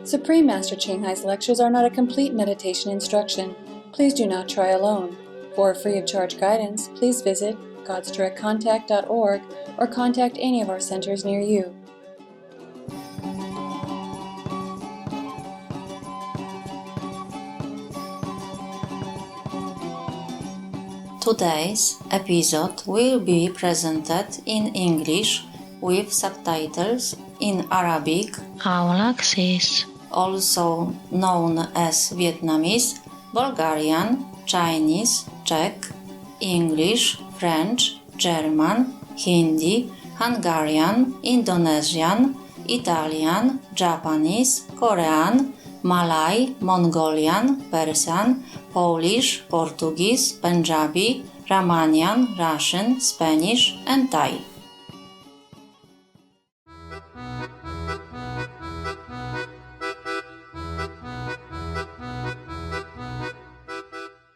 Supreme Master Ching Hai's lectures are not a complete meditation instruction. Please do not try alone. For free of charge guidance, please visit godsdirectcontact.org or contact any of our centers near you. Today's episode will be presented in English with subtitles in Arabic, also known as Vietnamese, Bulgarian, Chinese, Czech, English, French, German, Hindi, Hungarian, Indonesian, Italian, Japanese, Korean, Malay, Mongolian, Persian, Polish, Portuguese, Punjabi, Romanian, Russian, Spanish, and Thai.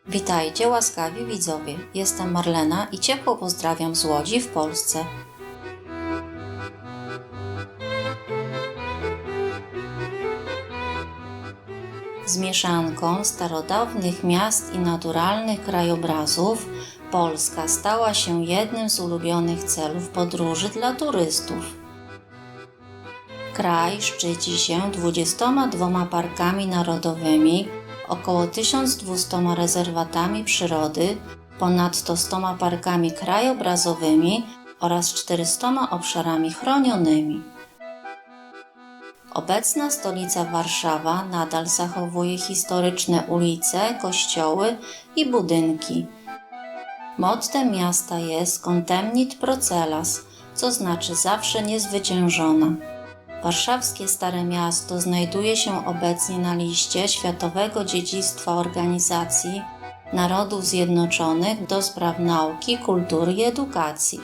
Witajcie łaskawi widzowie, jestem Marlena i ciepło pozdrawiam z Łodzi w Polsce. Z mieszanką starodawnych miast i naturalnych krajobrazów Polska stała się jednym z ulubionych celów podróży dla turystów. Kraj szczyci się 22 parkami narodowymi, około 1200 rezerwatami przyrody, ponadto 100 parkami krajobrazowymi oraz 400 obszarami chronionymi. Obecna stolica Warszawa nadal zachowuje historyczne ulice, kościoły i budynki. Mottem miasta jest Contemnit Procellas, co znaczy zawsze niezwyciężona. Warszawskie Stare Miasto znajduje się obecnie na liście Światowego Dziedzictwa Organizacji Narodów Zjednoczonych do spraw nauki, kultury i edukacji.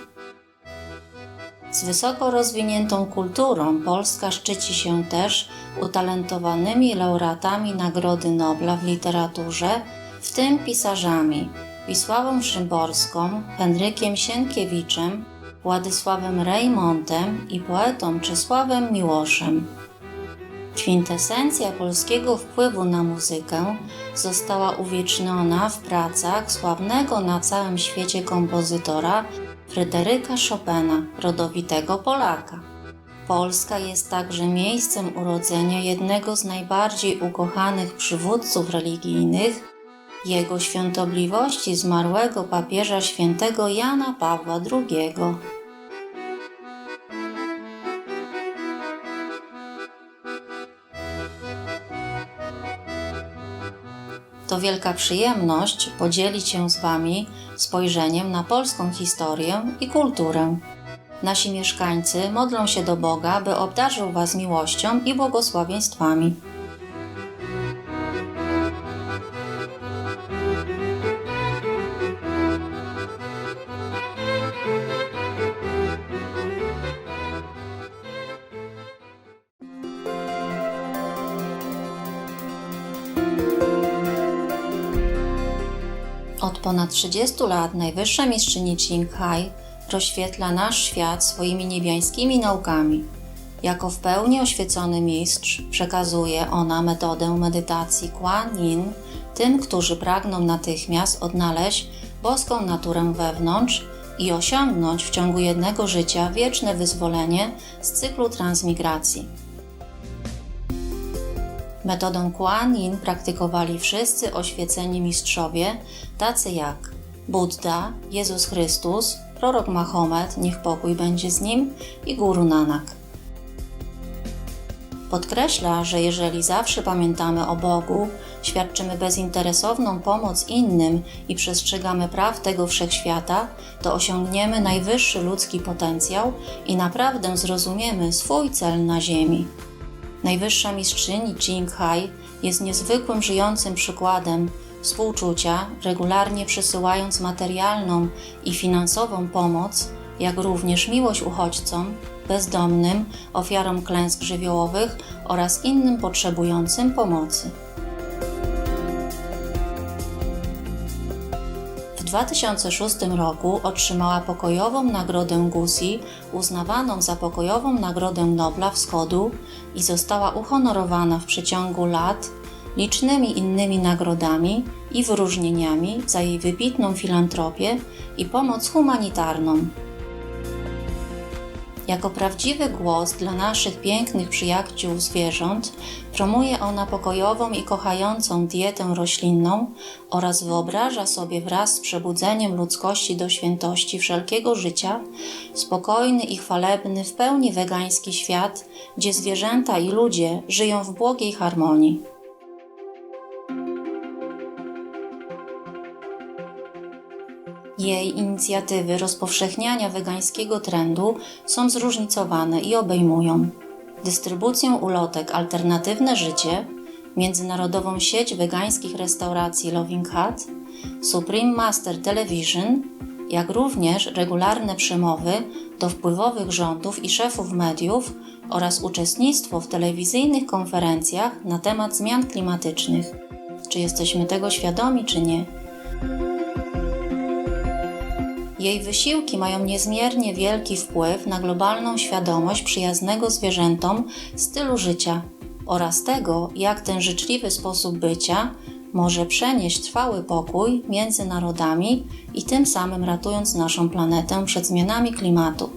Z wysoko rozwiniętą kulturą Polska szczyci się też utalentowanymi laureatami Nagrody Nobla w literaturze, w tym pisarzami Wisławą Szymborską, Henrykiem Sienkiewiczem, Władysławem Reymontem i poetą Czesławem Miłoszem. Kwintesencja polskiego wpływu na muzykę została uwieczniona w pracach sławnego na całym świecie kompozytora Fryderyka Chopina, rodowitego Polaka. Polska jest także miejscem urodzenia jednego z najbardziej ukochanych przywódców religijnych, Jego Świątobliwości zmarłego papieża świętego Jana Pawła II. To wielka przyjemność podzielić się z Wami spojrzeniem na polską historię i kulturę. Nasi mieszkańcy modlą się do Boga, by obdarzył Was miłością i błogosławieństwami. Od ponad 30 lat najwyższa mistrzyni Ching Hai rozświetla nasz świat swoimi niebiańskimi naukami. Jako w pełni oświecony mistrz przekazuje ona metodę medytacji Kuan Yin tym, którzy pragną natychmiast odnaleźć boską naturę wewnątrz i osiągnąć w ciągu jednego życia wieczne wyzwolenie z cyklu transmigracji. Metodę Kuan Yin praktykowali wszyscy oświeceni mistrzowie, tacy jak Buddha, Jezus Chrystus, prorok Mahomet, niech pokój będzie z nim, i Guru Nanak. Podkreśla, że jeżeli zawsze pamiętamy o Bogu, świadczymy bezinteresowną pomoc innym i przestrzegamy praw tego wszechświata, to osiągniemy najwyższy ludzki potencjał i naprawdę zrozumiemy swój cel na ziemi. Najwyższa mistrzyni Ching Hai jest niezwykłym żyjącym przykładem współczucia, regularnie przesyłając materialną i finansową pomoc, jak również miłość uchodźcom, bezdomnym, ofiarom klęsk żywiołowych oraz innym potrzebującym pomocy. W 2006 roku otrzymała pokojową Nagrodę Gusi, uznawaną za pokojową Nagrodę Nobla Wschodu i została uhonorowana w przeciągu lat licznymi innymi nagrodami i wyróżnieniami za jej wybitną filantropię i pomoc humanitarną. Jako prawdziwy głos dla naszych pięknych przyjaciół zwierząt promuje ona pokojową i kochającą dietę roślinną oraz wyobraża sobie wraz z przebudzeniem ludzkości do świętości wszelkiego życia spokojny i chwalebny, w pełni wegański świat, gdzie zwierzęta i ludzie żyją w błogiej harmonii. Jej inicjatywy rozpowszechniania wegańskiego trendu są zróżnicowane i obejmują dystrybucję ulotek Alternatywne Życie, międzynarodową sieć wegańskich restauracji Loving Hut, Supreme Master Television, jak również regularne przemowy do wpływowych rządów i szefów mediów oraz uczestnictwo w telewizyjnych konferencjach na temat zmian klimatycznych. Czy jesteśmy tego świadomi, czy nie? Jej wysiłki mają niezmiernie wielki wpływ na globalną świadomość przyjaznego zwierzętom stylu życia oraz tego, jak ten życzliwy sposób bycia może przenieść trwały pokój między narodami i tym samym ratując naszą planetę przed zmianami klimatu.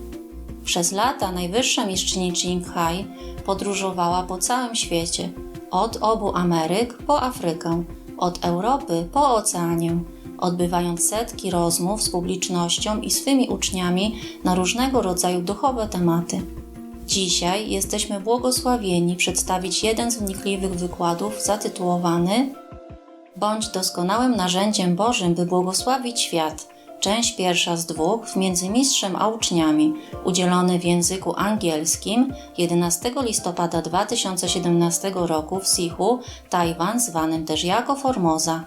Przez lata najwyższa mistrzyni Qinghai podróżowała po całym świecie, od obu Ameryk po Afrykę, od Europy po Oceanię, odbywając setki rozmów z publicznością i swymi uczniami na różnego rodzaju duchowe tematy. Dzisiaj jesteśmy błogosławieni przedstawić jeden z wnikliwych wykładów zatytułowany „Bądź doskonałym narzędziem Bożym, by błogosławić świat”, część pierwsza z 2 w Międzymistrzem a uczniami, udzielony w języku angielskim 11 listopada 2017 roku w Sihu, Tajwan, zwanym też jako Formosa.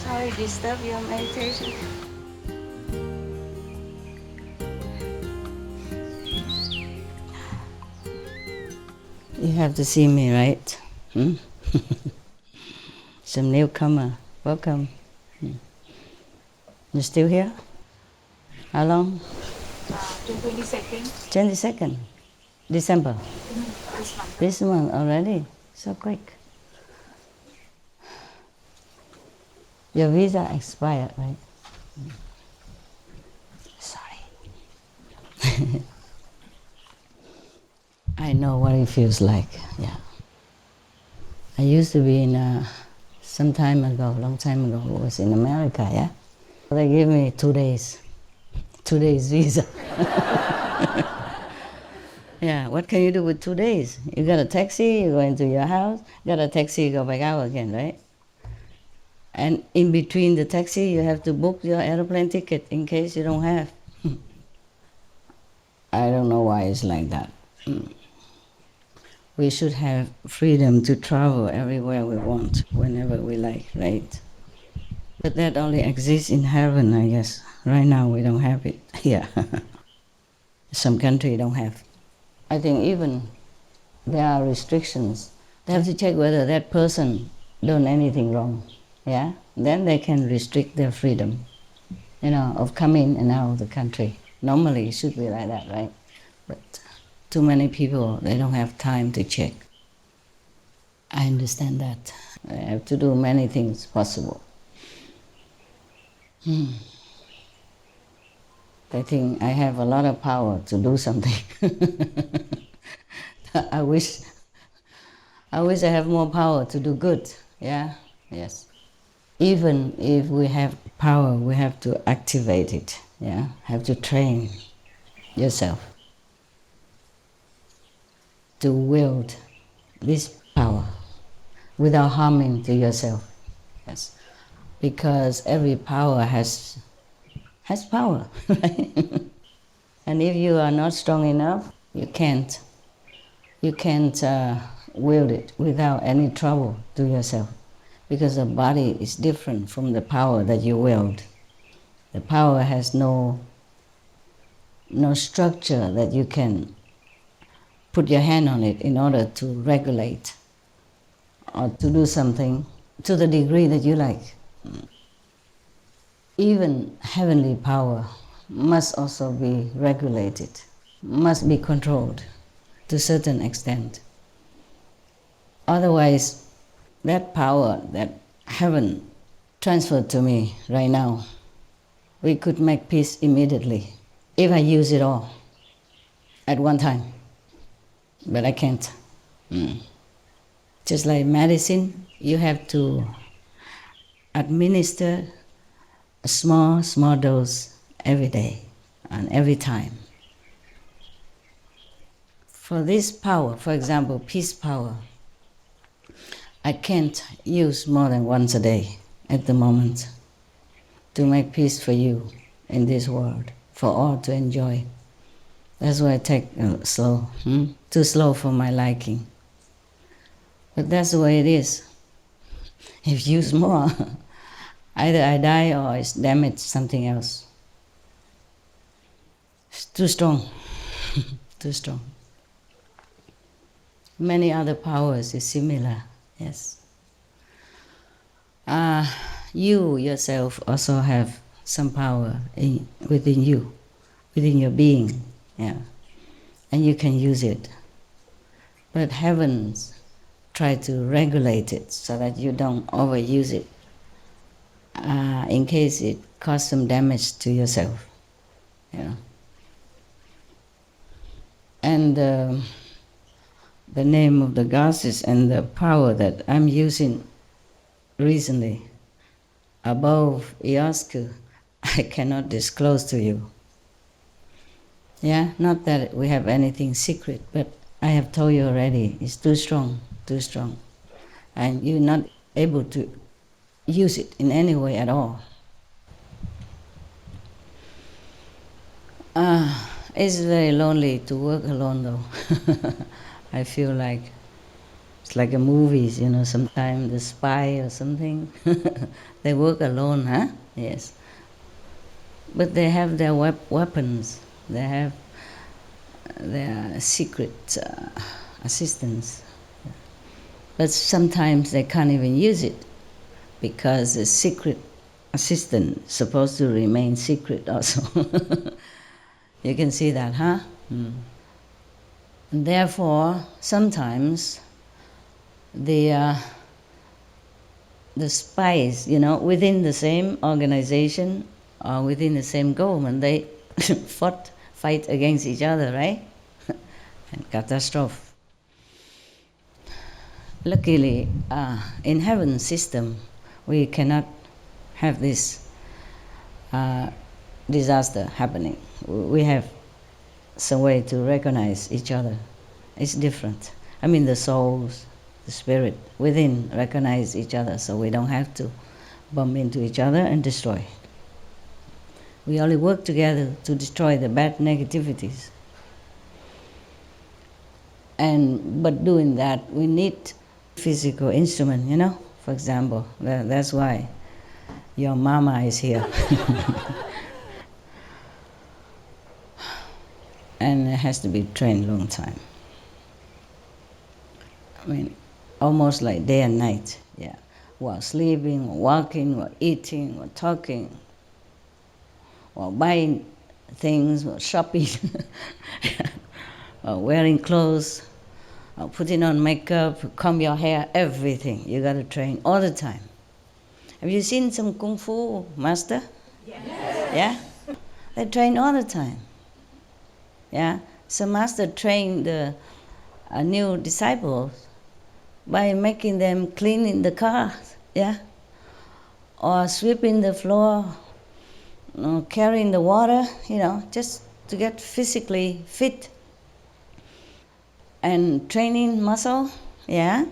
Sorry, disturb your meditation. You have to see me, right? Some newcomer. Welcome. You still here? How long? 22nd. 22nd. December. This month. This month already. So quick. Your visa expired, right? Sorry. I know what it feels like, yeah. I used to be in, some time ago, long time ago, was in America, yeah? They gave me 2 days. 2 days visa. Yeah, what can you do with 2 days? You got a taxi, you go into your house, got a taxi, you go back out again, right? And in between the taxi, you have to book your airplane ticket in case you don't have. I don't know why it's like that. We should have freedom to travel everywhere we want, whenever we like, right? But that only exists in heaven, I guess. Right now we don't have it here. Some country don't have. I think even there are restrictions. They have to check whether that person done anything wrong. Yeah, then they can restrict their freedom, of coming and out of the country. Normally it should be like that, right? But too many people, they don't have time to check. I understand that. I have to do many things possible. I think I have a lot of power to do something. I wish I have more power to do good. Yeah, yes. Even if we have power, we have to activate it, yeah? Have to train yourself to wield this power without harming to yourself, yes? Because every power has power, right? And if you are not strong enough, you can't wield it without any trouble to yourself. because the body is different from the power that you wield. The power has no structure that you can put your hand on it in order to regulate or to do something to the degree that you like. Even heavenly power must also be regulated, must be controlled to a certain extent. Otherwise, that power that heaven transferred to me right now, we could make peace immediately if I use it all at one time. But I can't. Just like medicine, you have to administer a small dose every day and every time. For this power, for example, peace power, I can't use more than once a day at the moment to make peace for you in this world, for all to enjoy. That's why I take slow, too slow for my liking. But that's the way it is. If you use more, either I die or it's damaged something else. It's too strong, too strong. Many other powers is similar, yes. You yourself also have some power within you, within your being, yeah, and you can use it. But heavens try to regulate it so that you don't overuse it, in case it causes some damage to yourself, you know. And the name of the goddess and the power that I'm using recently, above Iosku, I cannot disclose to you. Yeah, not that we have anything secret, but I have told you already, it's too strong, and you're not able to use it in any way at all. It's very lonely to work alone though. I feel like it's like a movies, you know, sometimes the spy or something, they work alone, huh? Yes. But they have their weapons, they have their secret assistants. But sometimes they can't even use it because the secret assistant is supposed to remain secret also. You can see that, huh? And therefore, sometimes the spies, you know, within the same organization or within the same government, they fight against each other, right? And catastrophe. Luckily, in heaven's system, we cannot have this disaster happening. We have some way to recognize each other. It's different. I mean, the souls, the spirit within recognize each other, so we don't have to bump into each other and destroy. We only work together to destroy the bad negativities. But doing that, we need physical instrument, you know. For example, that's why your mama is here. And it has to be trained long time. I mean, almost like day and night, yeah. While sleeping, while walking, while eating, while talking, while buying things, while shopping, while wearing clothes, while putting on makeup, comb your hair, everything. You got to train all the time. Have you seen some Kung Fu master? Yes. Yeah? They train all the time. Yeah? Some master trained the new disciples by making them clean in the car, yeah? Or sweeping the floor, carrying the water, you know, just to get physically fit. And training muscle, yeah?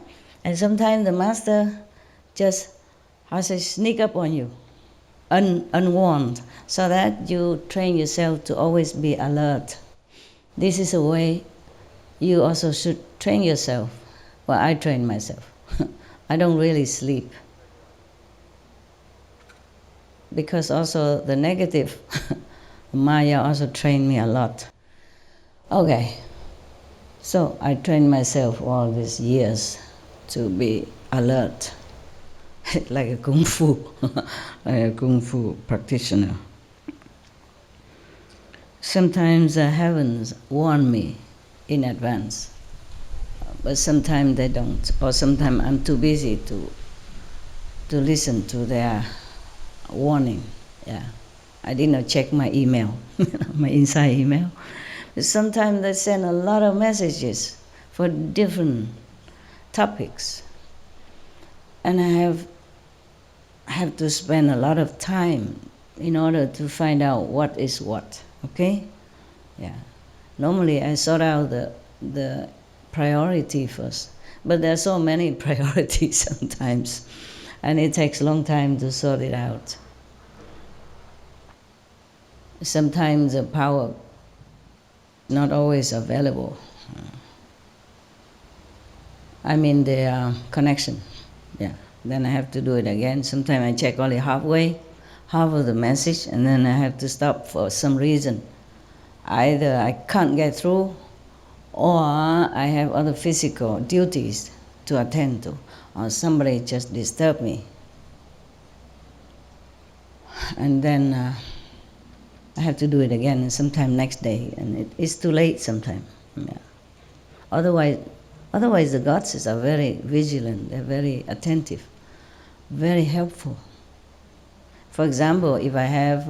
And sometimes the master just has to sneak up on you, unwarned, so that you train yourself to always be alert. This is a way you also should train yourself. Well, I train myself. I don't really sleep because also the negative Maya also trained me a lot. Okay, so I trained myself all these years to be alert, like a kung fu, like a kung fu practitioner. Sometimes the heavens warn me in advance, but sometimes they don't, or sometimes I'm too busy to listen to their warning. Yeah, I did not check my email, my inside email. Sometimes they send a lot of messages for different topics, and I have to spend a lot of time in order to find out what is what. Okay, yeah. Normally I sort out the priority first, but there are so many priorities sometimes, and it takes a long time to sort it out. Sometimes the power not always available. I mean the connection, yeah. Then I have to do it again. Sometimes I check only half of the message, and then I have to stop for some reason. Either I can't get through, or I have other physical duties to attend to, or somebody just disturbed me. And then I have to do it again, and sometime next day, and it's too late sometime. Yeah. Otherwise the gods are very vigilant, they're very attentive, very helpful. For example, if I have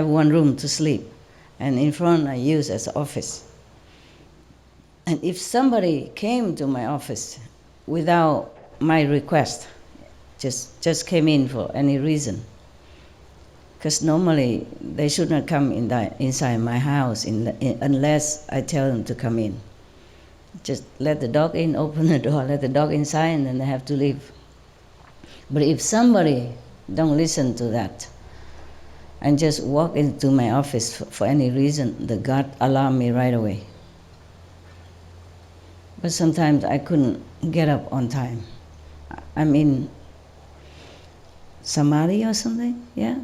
one room to sleep, and in front I use as office, and if somebody came to my office without my request, just came in for any reason, because normally they should not come inside my house unless I tell them to come in. Just let the dog in, open the door, let the dog inside, and then they have to leave. But if somebody don't listen to that and just walk into my office for any reason, the God alarm me right away. But sometimes I couldn't get up on time. I'm in samadhi or something, yeah?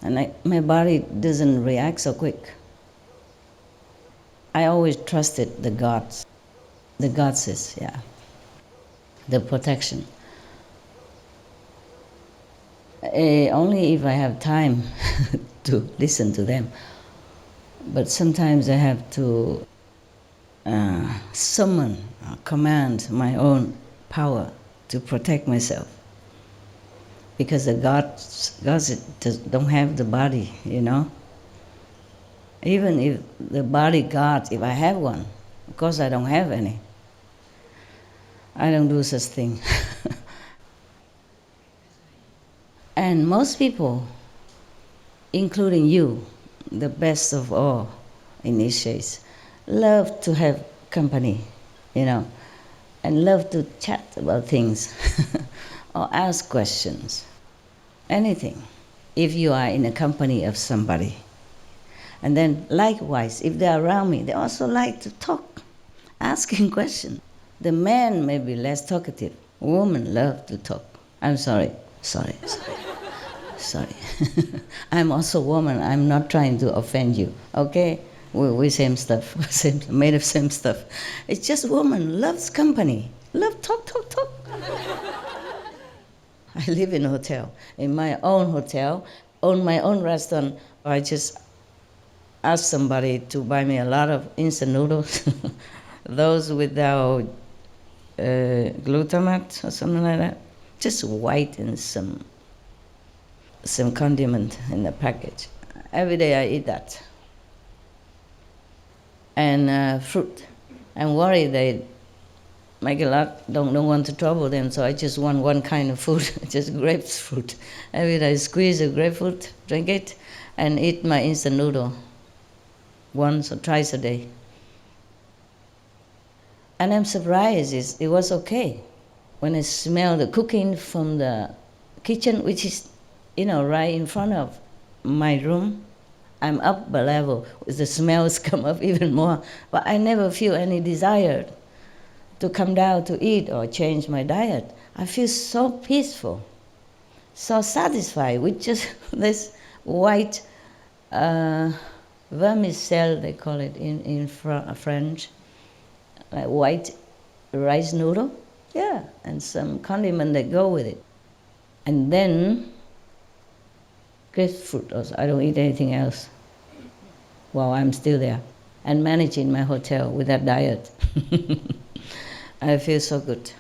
And my body doesn't react so quick. I always trusted the gods, yeah, the protection. Only if I have time to listen to them. But sometimes I have to summon, command my own power to protect myself. Because the gods don't have the body, you know. Even if the body God, if I have one, of course I don't have any. I don't do such thing. And most people, including you, the best of all initiates, love to have company, you know, and love to chat about things or ask questions, anything, if you are in a company of somebody. And then likewise, if they're around me, they also like to talk, asking questions. The man may be less talkative. Women love to talk. I'm sorry. I'm also a woman. I'm not trying to offend you, okay? We same stuff, made of same stuff. It's just woman loves company, love talk. I live in a hotel, in my own hotel, own my own restaurant. I just ask somebody to buy me a lot of instant noodles, those without glutamate or something like that, just white and some condiment in the package. Every day I eat that. And fruit. I'm worried they make a lot, don't want to trouble them, so I just want one kind of food, just grapefruit. Every day I squeeze a grapefruit, drink it, and eat my instant noodle once or twice a day. And I'm surprised, it was okay. When I smell the cooking from the kitchen, which is, right in front of my room, I'm up a level. The smells come up even more. But I never feel any desire to come down to eat or change my diet. I feel so peaceful. so satisfied with just this white vermicelle, they call it in French, like white rice noodle, yeah, and some condiment that go with it. And then grapefruit also. I don't eat anything else while I'm still there and managing my hotel with that diet. I feel so good.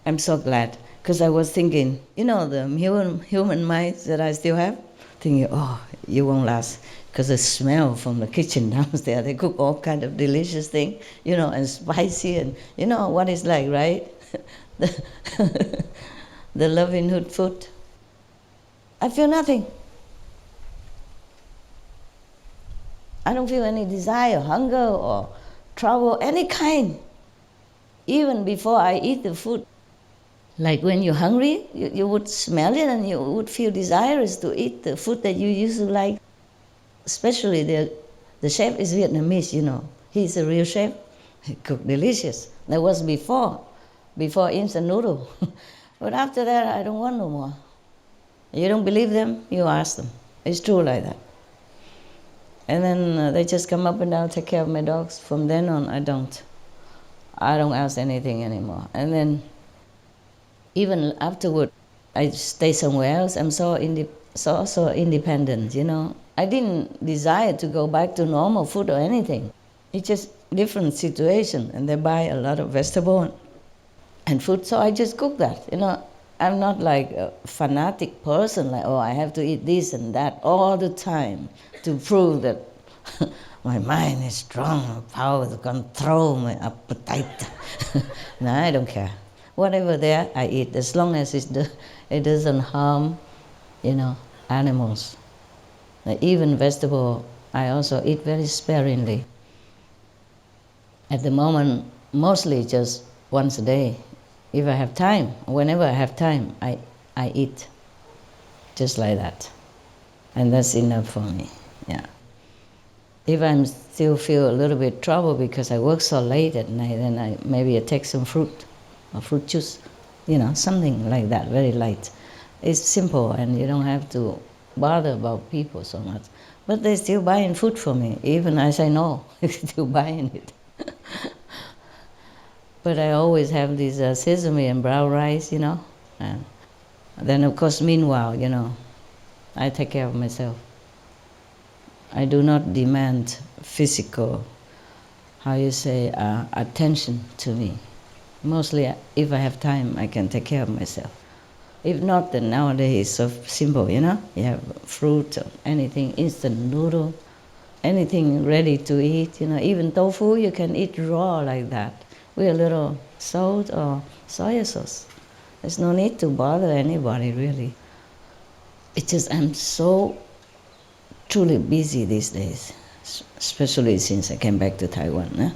I'm so glad, because I was thinking, the human minds that I still have, thinking, oh, you won't last, because the smell from the kitchen downstairs, they cook all kind of delicious things, and spicy, and you know what it's like, right? The loving hood food. I feel nothing. I don't feel any desire, hunger, or trouble, any kind. Even before I eat the food. Like when you're hungry, you would smell it and you would feel desirous to eat the food that you used to like. Especially the chef is Vietnamese, He's a real chef. He cooked delicious. That was before instant noodle. But after that, I don't want no more. You don't believe them, you ask them. It's true like that. And then they just come up and down, take care of my dogs. From then on, I don't ask anything anymore. And then even afterward, I stay somewhere else. I'm so independent, I didn't desire to go back to normal food or anything. It's just different situation, and they buy a lot of vegetable and food, so I just cook that. I'm not like a fanatic person, like, I have to eat this and that all the time to prove that my mind is strong, power to control my appetite. No, I don't care. Whatever there, I eat, as long as it doesn't harm, animals. Even vegetable, I also eat very sparingly. At the moment, mostly just once a day. If I have time, whenever I have time, I eat just like that. And that's enough for me, yeah. If I still feel a little bit trouble because I work so late at night, then maybe I take some fruit or fruit juice, something like that, very light. It's simple, and you don't have to bother about people so much. But they're still buying food for me, even I say no, they're still buying it. But I always have this sesame and brown rice, And then, of course, meanwhile, I take care of myself. I do not demand physical, attention to me. Mostly, if I have time, I can take care of myself. If not, then nowadays it's so simple, You have fruit or anything, instant noodle, anything ready to eat, Even tofu, you can eat raw like that, with a little salt or soy sauce. There's no need to bother anybody, really. It's just I'm so truly busy these days, especially since I came back to Taiwan.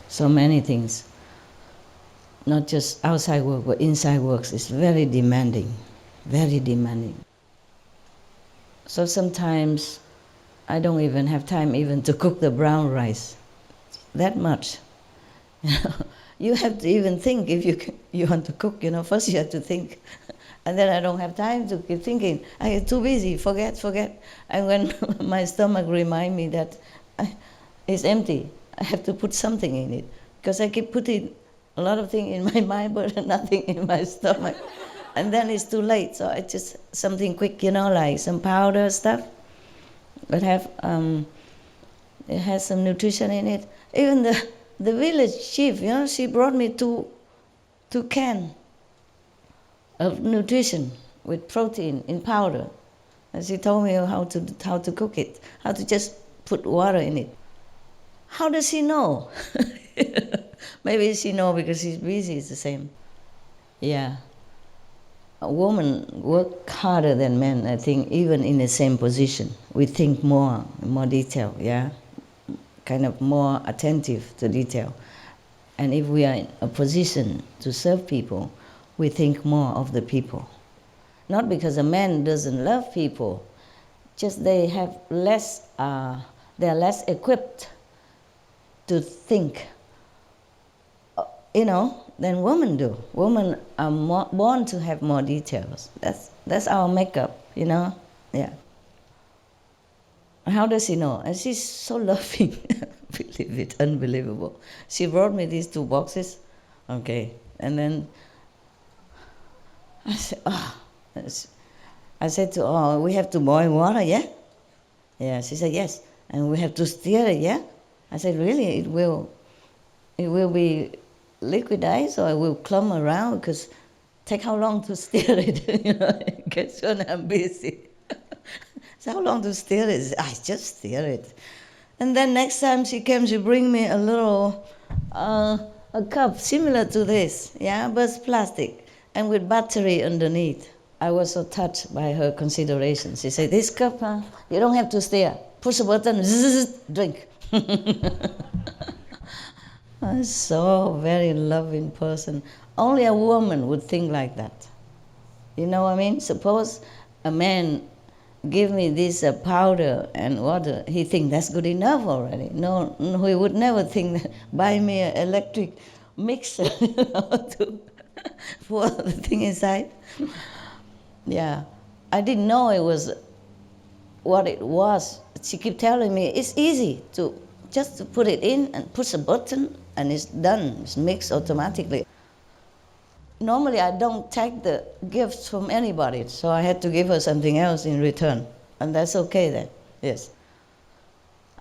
So many things, not just outside work, but inside work is very demanding, very demanding. So sometimes I don't even have time even to cook the brown rice, that much. You have to even think if you want to cook, first you have to think. And then I don't have time to keep thinking. I get too busy, forget. And when my stomach reminds me that it's empty, I have to put something in it. Because I keep putting a lot of things in my mind, but nothing in my stomach. And then it's too late, so I just something quick, like some powder stuff. But it has some nutrition in it. Even the village chief, she brought me two cans of nutrition with protein in powder. And she told me how to cook it, how to just put water in it. How does she know? Maybe she know because she's busy, it's the same. Yeah. A woman work harder than men, I think, even in the same position. We think more detail, yeah? Kind of more attentive to detail. And if we are in a position to serve people, we think more of the people. Not because a man doesn't love people, just they're less equipped to think. than women do. Women are born to have more details. That's our makeup, you know? Yeah. How does she know? And she's so loving. Believe it, unbelievable. She brought me these 2 boxes. Okay. And then I said, I said to her, we have to boil water, yeah? Yeah, she said, yes. And we have to stir it, yeah? I said, really? It will be liquidized or it will clump around? Because take how long to stir it, you know, in case when I'm busy. So how long to stir it? I just stir it. And then next time she came, she bring me a little, a cup similar to this, yeah, but it's plastic and with battery underneath. I was so touched by her consideration. She said, this cup, you don't have to stir. Push a button, zzz, drink. I'm so very loving person. Only a woman would think like that. You know what I mean? Suppose a man give me this powder and water, he think that's good enough already. No, he would never think that, buy me an electric mixer to pour the thing inside. Yeah, I didn't know it was what it was. She kept telling me it's easy to just to put it in and push a button and it's done. It's mixed automatically. Normally I don't take the gifts from anybody, so I had to give her something else in return, and that's okay then. Yes.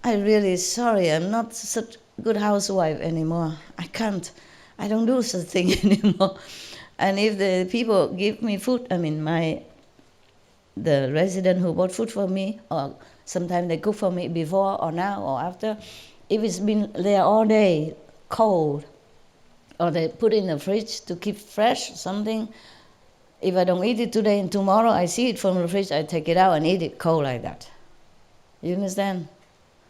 I'm really sorry. I'm not such a good housewife anymore. I don't do such thing anymore. And if the people give me food, I mean the resident who bought food for me, or sometimes they cook for me before or now or after, if it's been there all day, cold, or they put in the fridge to keep fresh something, if I don't eat it today and tomorrow I see it from the fridge, I take it out and eat it cold like that. You understand?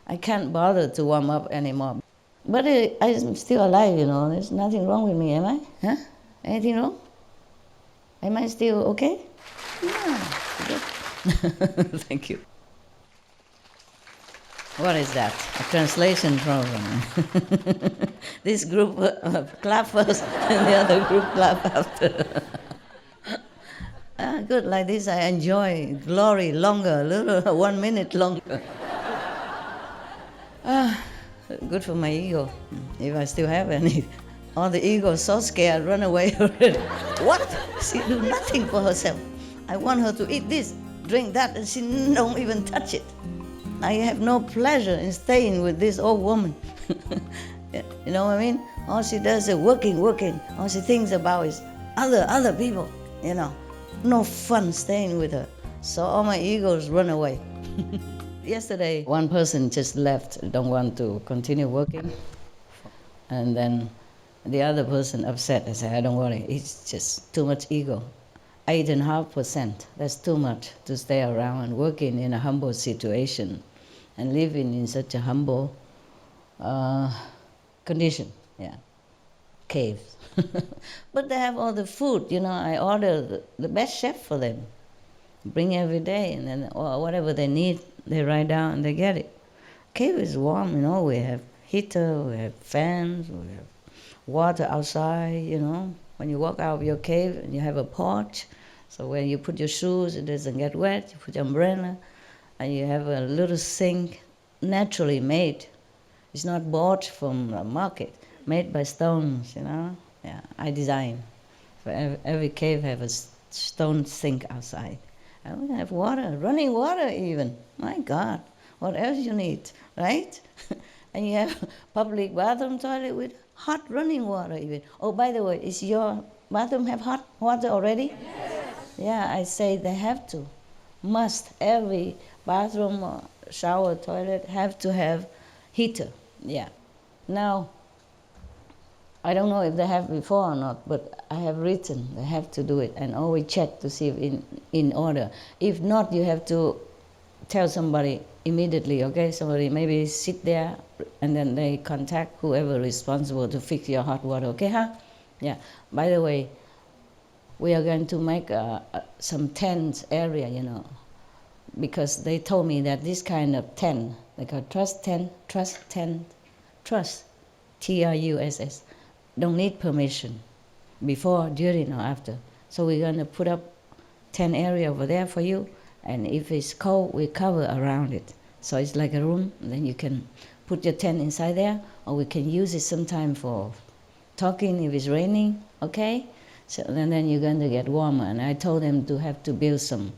I can't bother to warm up anymore. But I'm still alive, you know. There's nothing wrong with me, am I? Huh? Anything wrong? Am I still okay? Yeah, good. Thank you. What is that? A translation program. This group clap first and the other group clap after. Good, like this I enjoy glory longer, a little 1 minute longer. Good for my ego, if I still have any. All the ego is so scared, run away already. What? She do nothing for herself. I want her to eat this, drink that, and she don't even touch it. I have no pleasure in staying with this old woman. You know what I mean? All she does is working. All she thinks about is other people, you know. No fun staying with her. So all my egos run away. Yesterday, one person just left, don't want to continue working. And then the other person upset. I said, don't worry, it's just too much ego. 8.5%, that's too much to stay around and working in a humble situation and living in such a humble condition, yeah, caves. But they have all the food, you know, I order the best chef for them, bring every day, and then or whatever they need, they write down and they get it. Cave is warm, you know, we have heater, we have fans, we have water outside, you know. When you walk out of your cave and you have a porch, so when you put your shoes, it doesn't get wet, you put your umbrella, and you have a little sink naturally made. It's not bought from a market, made by stones, you know. Yeah, I design. For every cave have a stone sink outside. And we have water, running water even. My God, what else you need, right? And you have public bathroom toilet with hot running water even. Oh, by the way, is your bathroom have hot water already? Yes. Yeah, I say they have to. Must. Every bathroom, or shower, toilet have to have heater. Yeah. Now, I don't know if they have before or not, but I have written they have to do it and always check to see if in order. If not, you have to tell somebody immediately, okay? Somebody maybe sit there and then they contact whoever responsible to fix your hot water, okay, huh? Yeah. By the way, we are going to make some tent area, you know, because they told me that this kind of tent, they call trust tent, Truss, TRUSS, don't need permission. before, during, or after. So we're going to put up 10 area over there for you, and if it's cold, we cover around it. So it's like a room, and then you can put your tent inside there, or we can use it sometime for talking if it's raining, okay? So then you're going to get warmer. And I told them to have to build some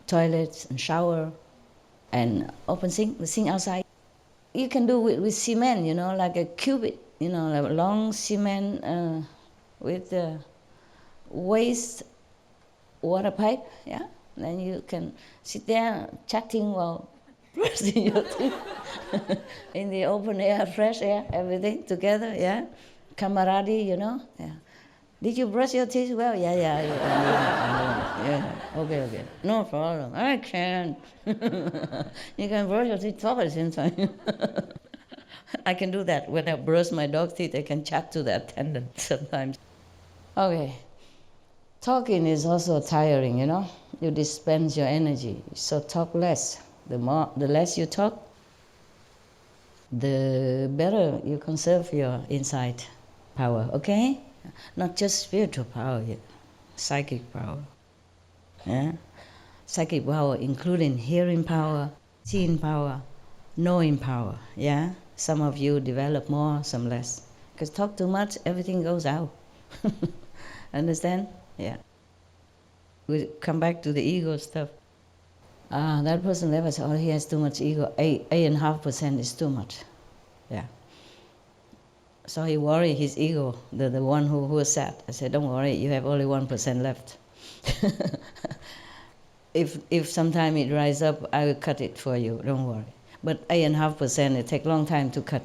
toilets and shower and open sink, the sink outside. You can do it with cement, like a cubit, like a long cement with the waste water pipe, yeah? Then you can sit there chatting while brushing your teeth in the open air, fresh air, everything together, yeah? Camaraderie, yeah. Did you brush your teeth well? Yeah. Okay. No problem. I can. You can brush your teeth twice at the same time. I can do that. When I brush my dog's teeth, I can chat to the attendant sometimes. Okay. Talking is also tiring, You dispense your energy. So talk less. The less you talk, the better you conserve your inside power, okay? Not just spiritual power, psychic power. Yeah? Psychic power including hearing power, seeing power, knowing power, yeah? Some of you develop more, some less. Because talk too much, everything goes out. Understand? Yeah. We come back to the ego stuff. That person never said, he has too much ego. 8.5% is too much. Yeah. So he worried his ego, the one who was sad. I said, don't worry, you have only 1% left. If sometime it rise up, I will cut it for you, don't worry. But 8.5%, it take long time to cut.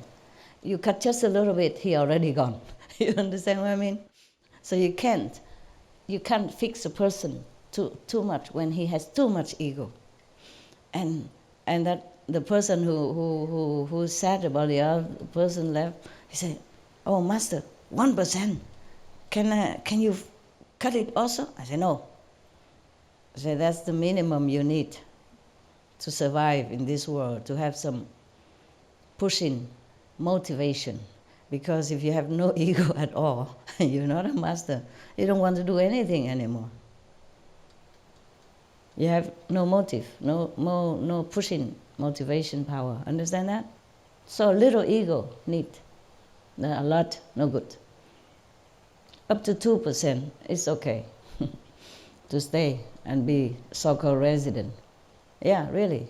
You cut just a little bit, he already gone. You understand what I mean? So you can't fix a person too much when he has too much ego. And that the person who's sad about the other person left, he said, oh, Master, 1%, can you cut it also? I said, no. I said, that's the minimum you need to survive in this world, to have some pushing motivation. Because if you have no ego at all, you're not a master, you don't want to do anything anymore. You have no motive, no pushing motivation power. Understand that? So little ego need. A lot, no good. Up to 2% is okay to stay and be so-called resident. Yeah, really.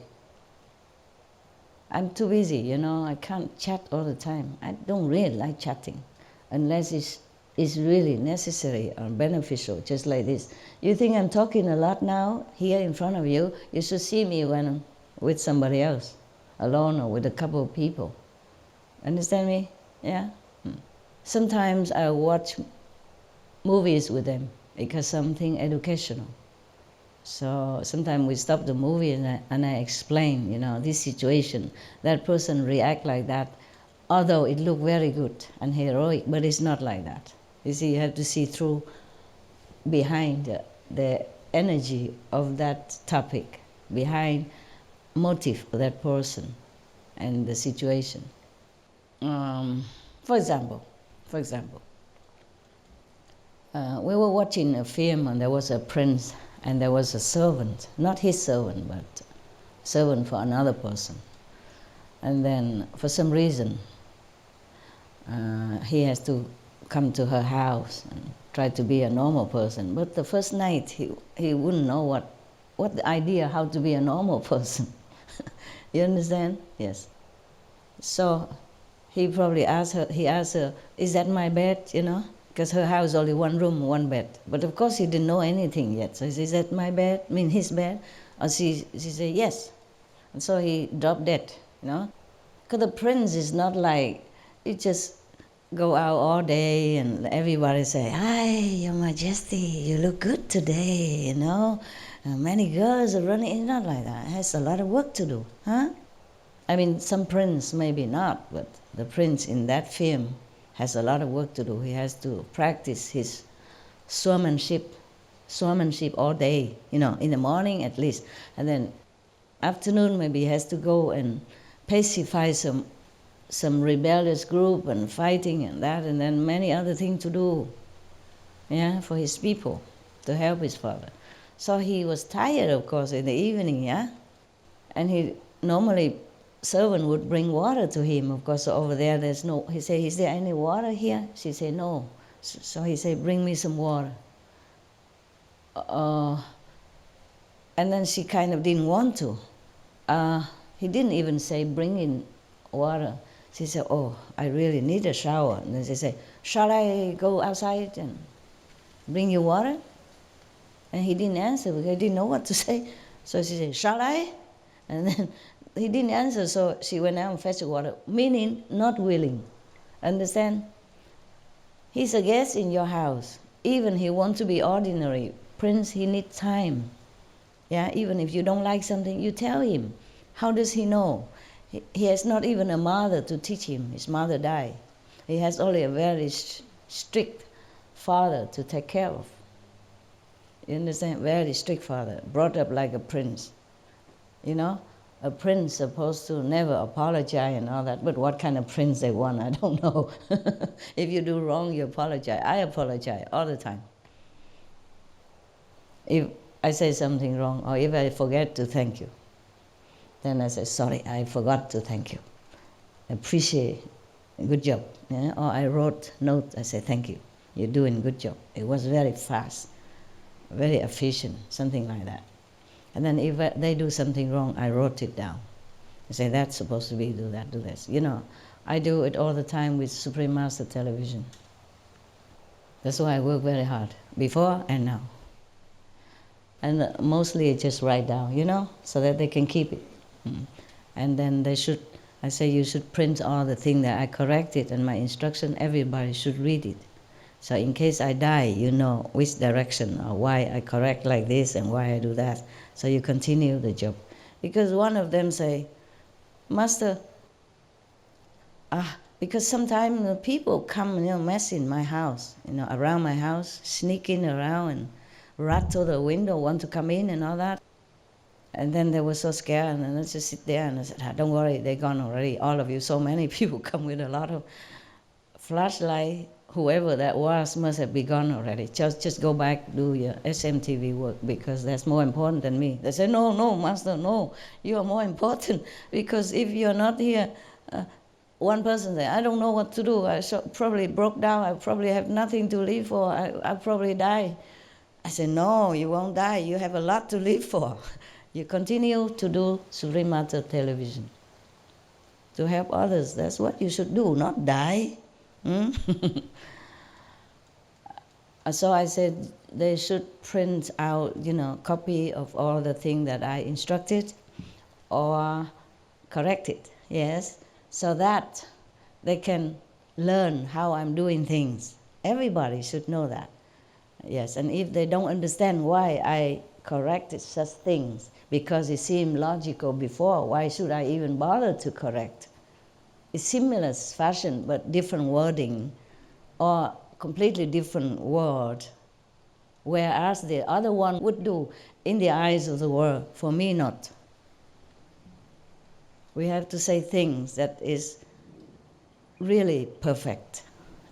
I'm too busy, I can't chat all the time. I don't really like chatting unless it's really necessary or beneficial, just like this. You think I'm talking a lot now here in front of you? You should see me when I'm with somebody else, alone or with a couple of people. Understand me? Yeah? Sometimes I watch movies with them because something educational. So sometimes we stop the movie and I explain, this situation. That person react like that, although it look very good and heroic, but it's not like that. You see, you have to see through behind the energy of that topic, behind motive of that person and the situation. For example, we were watching a film and there was a prince and there was a servant, not his servant, but servant for another person. And then for some reason, he has to come to her house and try to be a normal person. But the first night, he wouldn't know what the idea how to be a normal person. You understand? Yes. So he probably asked her, is that my bed, Because her house only one room, one bed. But of course he didn't know anything yet. So he said, is that my bed? His bed? Or she said, yes. And so he dropped dead, Because the prince is not like, you just go out all day and everybody say, hi, your majesty, you look good today, Many girls are running. It's not like that. It has a lot of work to do, huh? Some prince maybe not, but the prince in that film has a lot of work to do. He has to practice his swordsmanship all day, in the morning at least. And then afternoon maybe he has to go and pacify some rebellious group and fighting and that, and then many other things to do. yeah, for his people, to help his father. So he was tired, of course, in the evening, yeah? And he normally, servant would bring water to him, of course, over there there's no, he said, is there any water here? She said, no. So he said, bring me some water. And then she kind of didn't want to. He didn't even say, bring in water. She said, oh, I really need a shower. And then she said, shall I go outside and bring you water? And he didn't answer because he didn't know what to say. So she said, shall I? And then he didn't answer, so she went out and fetched water, meaning not willing. Understand? He's a guest in your house. Even he wants to be ordinary prince, he needs time. Yeah, even if you don't like something, you tell him. How does he know? He has not even a mother to teach him. His mother died. He has only a very strict father to take care of. You understand? Very strict father, brought up like a prince. You know, a prince supposed to never apologize and all that, but what kind of prince they want, I don't know. If you do wrong, you apologize. I apologize all the time. If I say something wrong, or if I forget to thank you, then I say, sorry, I forgot to thank you. Appreciate, good job. Yeah? Or I wrote note, I say, thank you, you're doing good job. It was very fast, very efficient, something like that. And then if they do something wrong, I wrote it down. I say, that's supposed to be, do that, do this. You know, I do it all the time with Supreme Master Television. That's why I work very hard, before and now. And mostly I just write down, you know, so that they can keep it. And then they should, I say, you should print all the things that I corrected and my instruction, everybody should read it. So in case I die, you know which direction or why I correct like this and why I do that. So you continue the job. Because one of them say, Master, because sometimes people come, you know, mess in my house, you know, around my house, sneaking around and rattle the window, want to come in and all that. And then they were so scared, and then I just sit there and I said, don't worry, they're gone already. All of you, so many people come with a lot of flashlight. Whoever that was must have been gone already. Just go back, do your SMTV work, because that's more important than me. They say, no, Master, no, you are more important, because if you're not here, one person said, I don't know what to do. I probably broke down. I probably have nothing to live for. I'll probably die. I said, no, you won't die. You have a lot to live for. You continue to do Supreme Master Television, to help others. That's what you should do, not die. So I said they should print out, you know, copy of all the things that I instructed or corrected, yes, so that they can learn how I'm doing things. Everybody should know that, yes. And if they don't understand why I corrected such things, because it seemed logical before, why should I even bother to correct? It's similar fashion, but different wording, or completely different word, whereas the other one would do in the eyes of the world, for me not. We have to say things that is really perfect.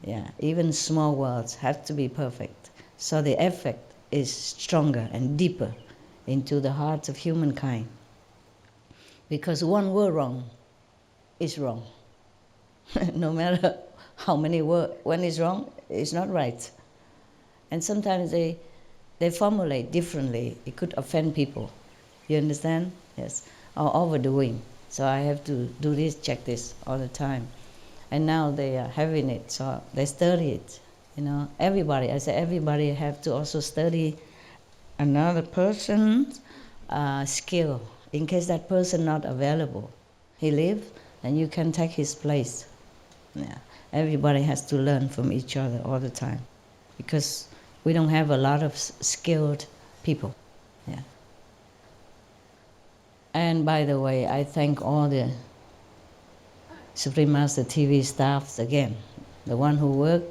Yeah, even small words have to be perfect, so the effect is stronger and deeper into the hearts of humankind. Because one word wrong is wrong. No matter how many words, when it's wrong, it's not right. And sometimes they formulate differently. It could offend people. You understand? Yes. Or overdoing. So I have to do this, check this all the time. And now they are having it, so they study it. You know, everybody, I say everybody have to also study another person's skill, in case that person not available. He lives, and you can take his place. Yeah. Everybody has to learn from each other all the time, because we don't have a lot of skilled people. Yeah. And by the way, I thank all the Supreme Master TV staffs again, the one who work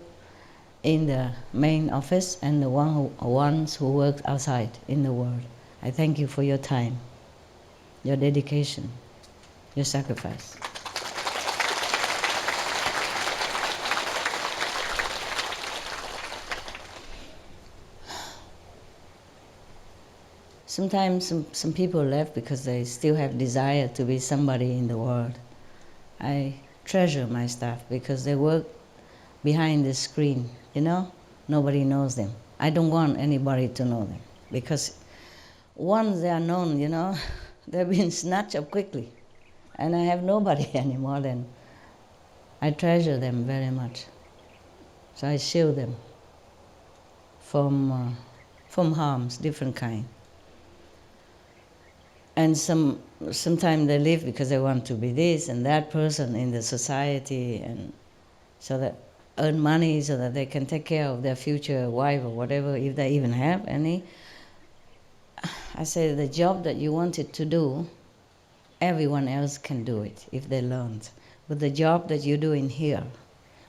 in the main office and the ones who work outside in the world. I thank you for your time, your dedication, your sacrifice. Sometimes some people left because they still have desire to be somebody in the world. I treasure my staff because they work behind the screen, you know? Nobody knows them. I don't want anybody to know them because once they are known, you know, they've been snatched up quickly. And I have nobody anymore then. I treasure them very much. So I shield them from harms, different kind. And sometimes they live because they want to be this and that person in the society, and so that earn money so that they can take care of their future wife or whatever, if they even have any. I say the job that you wanted to do, everyone else can do it if they learned. But the job that you're doing here,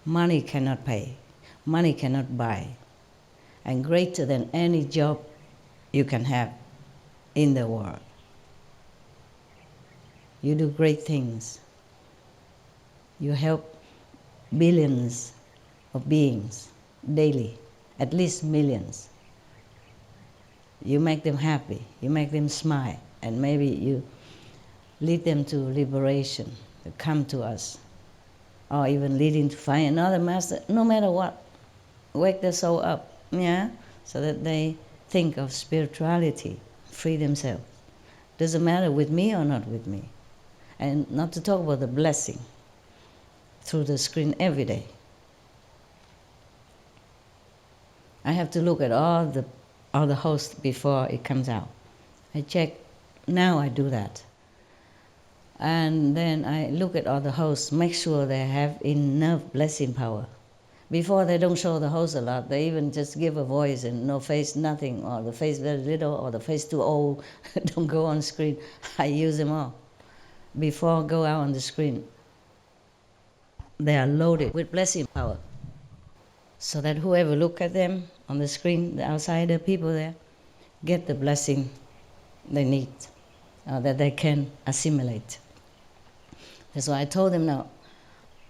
money cannot pay, money cannot buy, and greater than any job you can have in the world. You do great things. You help billions of beings daily, at least millions. You make them happy, you make them smile, and maybe you lead them to liberation, to come to us, or even leading to find another master, no matter what. Wake their soul up, yeah, so that they think of spirituality, free themselves. Doesn't matter with me or not with me. And not to talk about the blessing through the screen every day. I have to look at all the hosts before it comes out. I check, now I do that. And then I look at all the hosts, make sure they have enough blessing power. Before they don't show the host a lot, they even just give a voice and no face, nothing, or the face very little, or the face too old, don't go on screen. I use them all. Before go out on the screen, they are loaded with blessing power. So that whoever look at them on the screen, the outsider people there, get the blessing they need, that they can assimilate. That's why I told them now.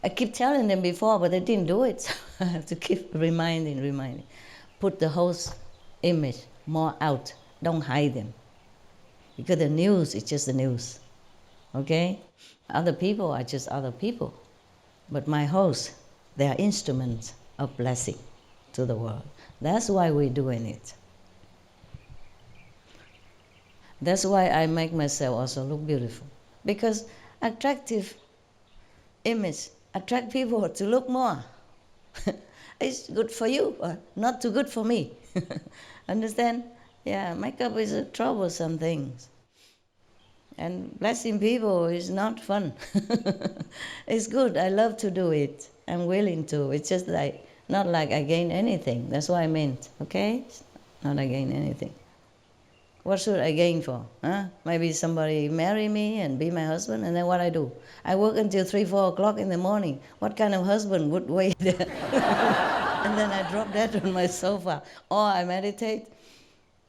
I keep telling them before, but they didn't do it. So I have to keep reminding. Put the host image more out. Don't hide them. Because the news is just the news. Okay? Other people are just other people. But my hosts, they are instruments of blessing to the world. That's why we're doing it. That's why I make myself also look beautiful. Because attractive image attract people to look more. It's good for you, but not too good for me. Understand? Yeah, makeup is a troublesome thing. And blessing people is not fun. It's good. I love to do it. I'm willing to. It's just like, not like I gain anything. That's what I meant, okay? Not I gain anything. What should I gain for? Huh? Maybe somebody marry me and be my husband, and then what I do? I work until 3, 4 o'clock in the morning. What kind of husband would wait there? And then I drop that on my sofa. Or I meditate,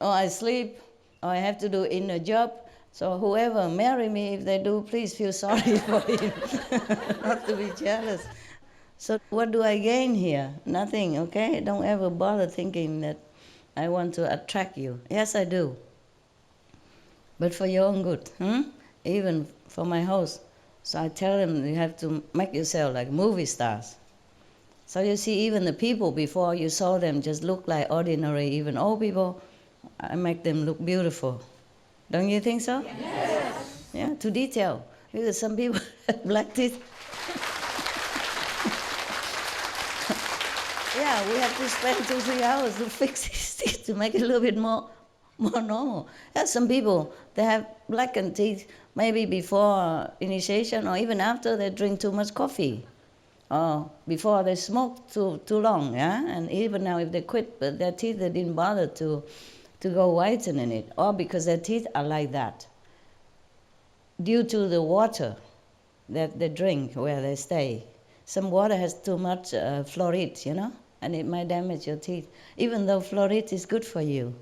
or I sleep, or I have to do inner job. So whoever marry me, if they do, please feel sorry for him. Not to be jealous. So what do I gain here? Nothing, okay? Don't ever bother thinking that I want to attract you. Yes, I do. But for your own good, even for my host. So I tell them you have to make yourself like movie stars. So you see, even the people before you saw them just look like ordinary, even old people, I make them look beautiful. Don't you think so? Yes. Yeah, to detail. Because some people have black teeth. Yeah, we have to spend 2-3 hours to fix his teeth to make it a little bit more normal. Yeah, some people, they have blackened teeth maybe before initiation or even after they drink too much coffee. Or before they smoke too long, yeah? And even now if they quit, but their teeth, they didn't bother to go whitening it. Or because their teeth are like that. Due to the water that they drink where they stay. Some water has too much fluoride, you know? And it might damage your teeth. Even though fluoride is good for you.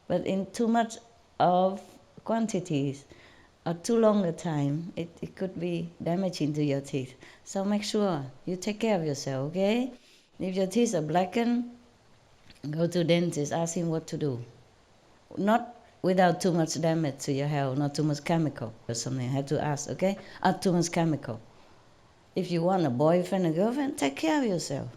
But in too much of quantities or too long a time, it could be damaging to your teeth. So make sure you take care of yourself, okay? If your teeth are blackened, go to dentist, ask him what to do. Not without too much damage to your health, not too much chemical or something. I had to ask, okay? Too much chemical. If you want a boyfriend or girlfriend, take care of yourself.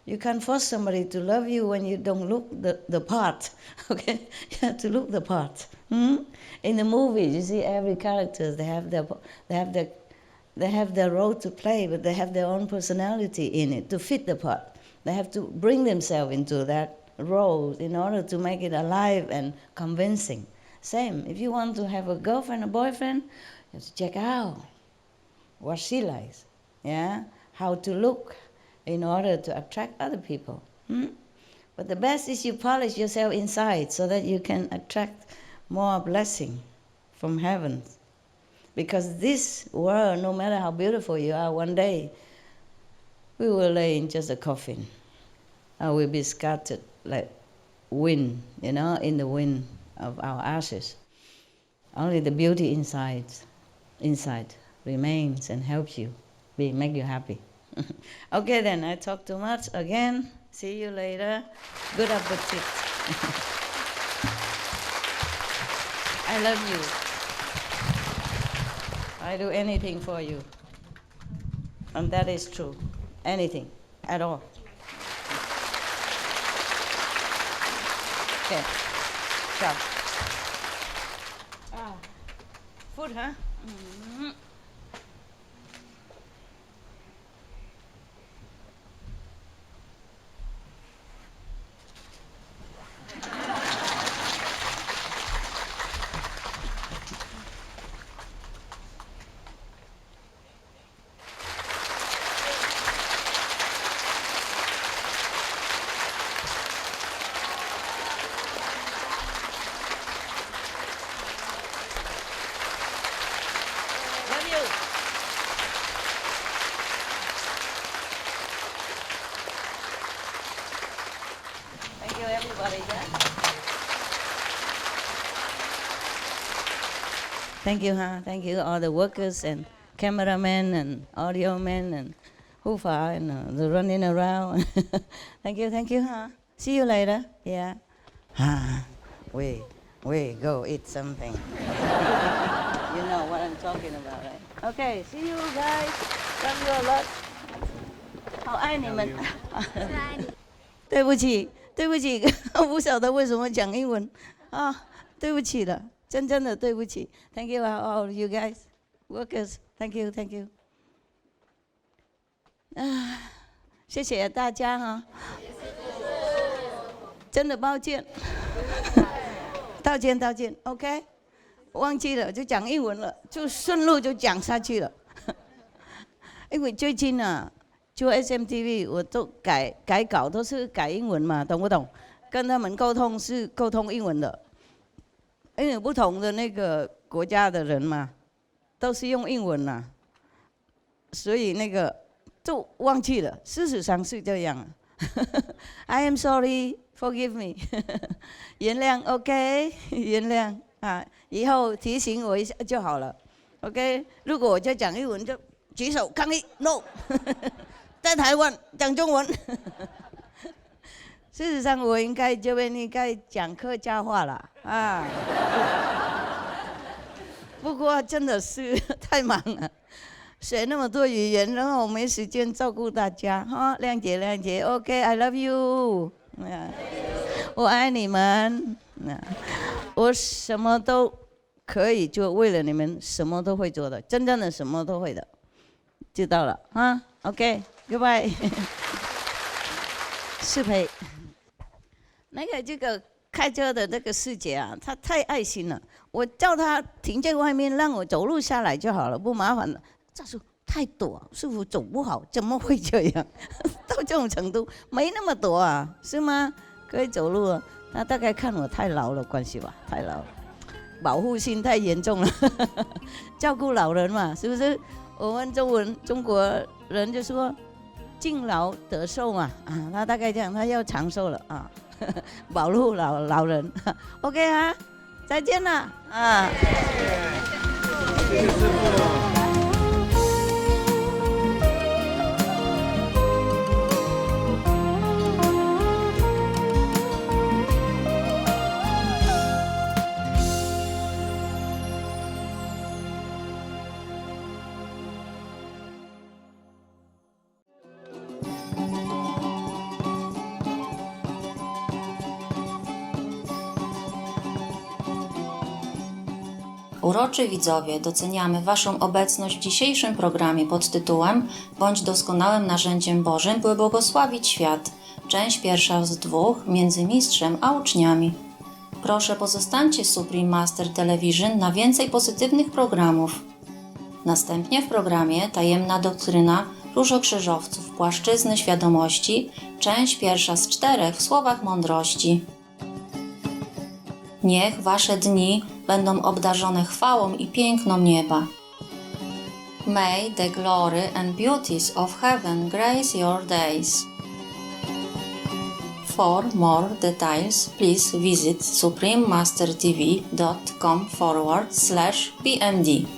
You can't force somebody to love you when you don't look the part, okay? You have to look the part. In the movies, you see every character, they have their role to play, but they have their own personality in it to fit the part. They have to bring themselves into that role in order to make it alive and convincing. Same, if you want to have a girlfriend or boyfriend, you have to check out what she likes, yeah? How to look in order to attract other people. But the best is you polish yourself inside so that you can attract more blessing from heaven. Because this world, no matter how beautiful you are, one day we will lay in just a coffin. I will be scattered like wind, in the wind of our ashes. Only the beauty inside remains and helps you, make you happy. Okay then, I talk too much again. See you later. Good appetite. I love you. I do anything for you. And that is true. Anything at all. Okay. Ciao. Food, huh? Thank you, everybody. Thank you, Thank you, all the workers and cameramen and audio men and hoofa and the running around. Thank you, See you later. Yeah. We go eat something. You know what I'm talking about, right? Okay, see you guys. Love you a lot. 好爱你们。对不起，我不晓得为什么讲英文啊，对不起了，真的对不起。Thank you all of you guys, workers. Thank you. 谢谢大家真的抱歉，道歉。OK， 忘记了就讲英文了，就顺路就讲下去了。因为最近做 SMTV 我都改稿都是改英文嘛，懂不懂？跟他们沟通是沟通英文的，因为不同的那个国家的人嘛，都是用英文嘛，所以那个就忘记了。事实上是这样。I am sorry, forgive me 。原谅 ，OK， 原谅以后提醒我一下就好了。OK， 如果我在讲英文就举手抗议 ，No 。在台湾讲中文，事实上我应该讲客家话了不过真的是太忙了，学那么多语言，然后我没时间照顾大家谅解。OK，I love you，我爱你们，我什么都可以做，为了你们什么都会做的，真正的什么都会的，知道了OK。Goodbye 适培，这个开车的这个师姐她太爱心了。我叫她停在外面，让我走路下来就好了，不麻烦了。她说太陡，师傅走不好，怎么会这样？到这种程度，没那么陡是吗？可以走路她大概看我太老了关系吧，太老了，保护心太严重了，照顾老人嘛，是不是？我们中国人就说。敬老得寿嘛，他大概这样，他要长寿了保护老人，OK 再见了谢谢师父。Uroczy widzowie, doceniamy Waszą obecność w dzisiejszym programie pod tytułem Bądź doskonałym narzędziem Bożym, by błogosławić świat. Część pierwsza z 2 między mistrzem a uczniami. Proszę pozostańcie z Supreme Master Television na więcej pozytywnych programów. Następnie w programie Tajemna doktryna różokrzyżowców płaszczyzny świadomości, część pierwsza z 4 w słowach mądrości. Niech Wasze dni będą obdarzone chwałą i piękną nieba. May the glory and beauties of heaven grace your days. For more details, please visit suprememastertv.com/BMD.